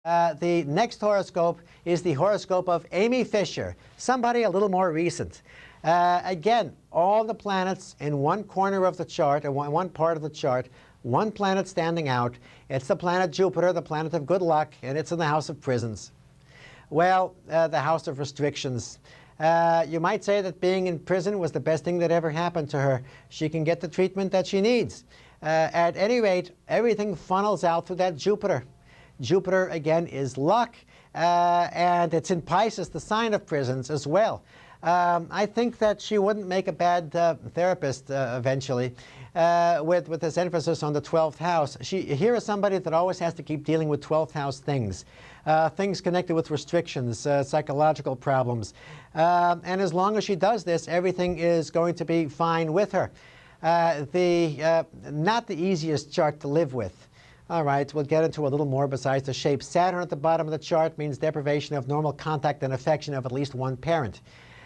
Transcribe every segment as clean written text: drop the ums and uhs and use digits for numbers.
The next horoscope is the horoscope of Amy Fisher, somebody a little more recent. Again, all the planets in one corner of the chart, or one part of the chart, one planet standing out. It's the planet Jupiter, the planet of good luck, and it's in the house of prisons. Well, the house of restrictions. You might say that being in prison was the best thing that ever happened to her. She can get the treatment that she needs. At any rate, everything funnels out through that Jupiter. Jupiter, again, is luck, and it's in Pisces, the sign of prisons, as well. I think that she wouldn't make a bad therapist eventually, with this emphasis on the 12th house. Here is somebody that always has to keep dealing with 12th house things, things connected with restrictions, psychological problems. And as long as she does this, everything is going to be fine with her. Not the easiest chart to live with. All right, we'll get into a little more besides the shape. Saturn at the bottom of the chart means deprivation of normal contact and affection of at least one parent.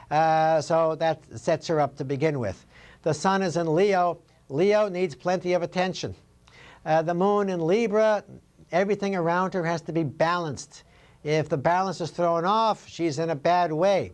So that sets her up to begin with. The sun is in Leo. Leo needs plenty of attention. The moon in Libra, everything around her has to be balanced. If the balance is thrown off, she's in a bad way.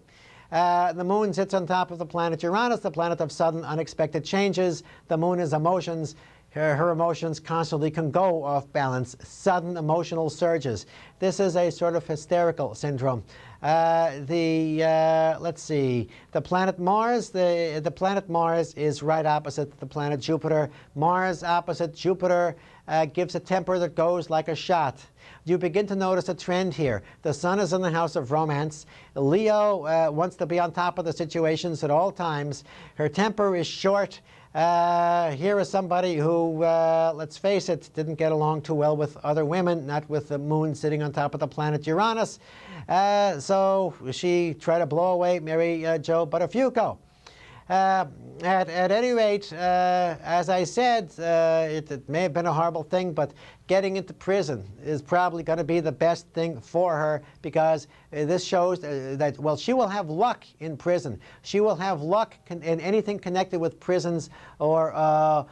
The moon sits on top of the planet Uranus, the planet of sudden unexpected changes. The moon is emotions. Her emotions constantly can go off balance, sudden emotional surges. This is a sort of hysterical syndrome. Let's see, the planet Mars, the planet Mars is right opposite the planet Jupiter. Mars opposite Jupiter gives a temper that goes like a shot. You begin to notice a trend here. The sun is in the house of romance. Leo wants to be on top of the situations at all times. Her temper is short. Here is somebody who, let's face it, didn't get along too well with other women, not with the moon sitting on top of the planet Uranus. So she tried to blow away Mary Jo Buttafuoco. At any rate, as I said, it may have been a horrible thing, but getting into prison is probably going to be the best thing for her, because this shows that, well, she will have luck in prison. She will have luck in anything connected with prisons or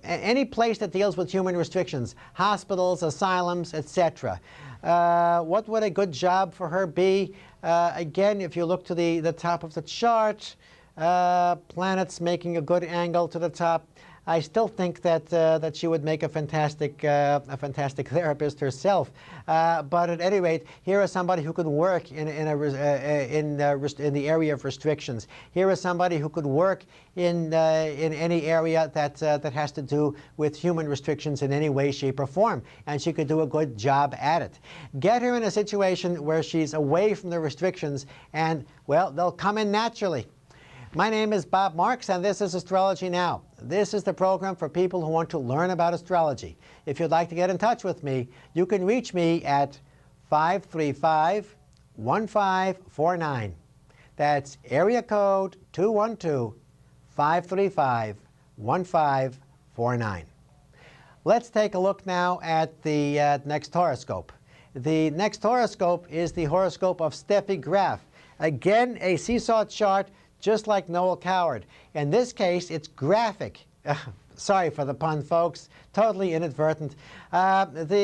any place that deals with human restrictions, hospitals, asylums, etc. What would a good job for her be? Again, if you look to the top of the chart, planets making a good angle to the top. I still think that she would make a fantastic therapist herself. But at any rate, here is somebody who could work in the area of restrictions. Here is somebody who could work in any area that has to do with human restrictions in any way, shape, or form, and she could do a good job at it. Get her in a situation where she's away from the restrictions, and well, they'll come in naturally. My name is Bob Marks, and this is Astrology Now. This is the program for people who want to learn about astrology. If you'd like to get in touch with me, you can reach me at 535-1549. That's area code 212-535-1549. Let's take a look now at the next horoscope. The next horoscope is the horoscope of Steffi Graf. Again, a seesaw chart, just like Noel Coward. In this case, it's graphic. Sorry for the pun, folks. Totally inadvertent. Remember,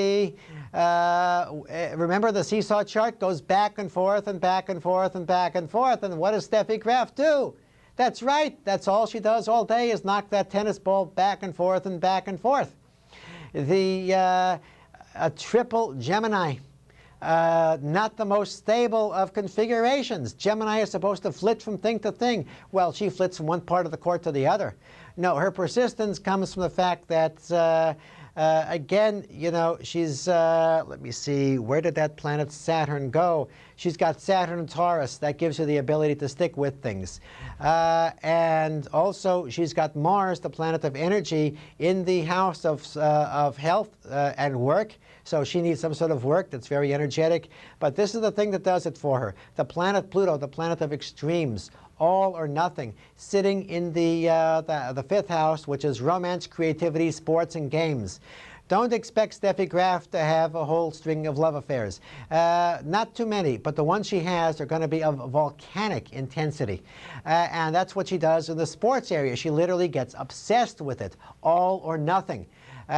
the seesaw chart goes back and forth and back and forth and back and forth. And what does Steffi Graf do? That's right. That's all she does all day, is knock that tennis ball back and forth and back and forth. A triple Gemini. Not the most stable of configurations. Gemini is supposed to flit from thing to thing. Well, she flits from one part of the court to the other. No, her persistence comes from the fact that, again, you know, she's, let me see, where did that planet Saturn go? She's got Saturn and Taurus. That gives her the ability to stick with things. And also, she's got Mars, the planet of energy, in the house of health and work. So she needs some sort of work that's very energetic. But this is the thing that does it for her. The planet Pluto, the planet of extremes, all or nothing, sitting in the fifth house, which is romance, creativity, sports, and games. Don't expect Steffi Graf to have a whole string of love affairs. Not too many, but the ones she has are going to be of volcanic intensity. And that's what she does in the sports area. She literally gets obsessed with it, all or nothing,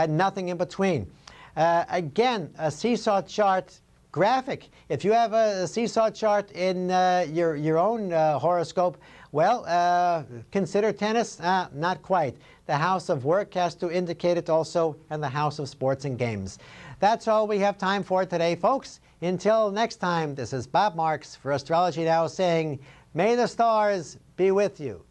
nothing in between. Again, a seesaw chart, graphic. If you have a seesaw chart in your own horoscope, well, consider tennis. Not quite. The house of work has to indicate it also, and the house of sports and games. That's all we have time for today, folks. Until next time, this is Bob Marks for Astrology Now saying, may the stars be with you.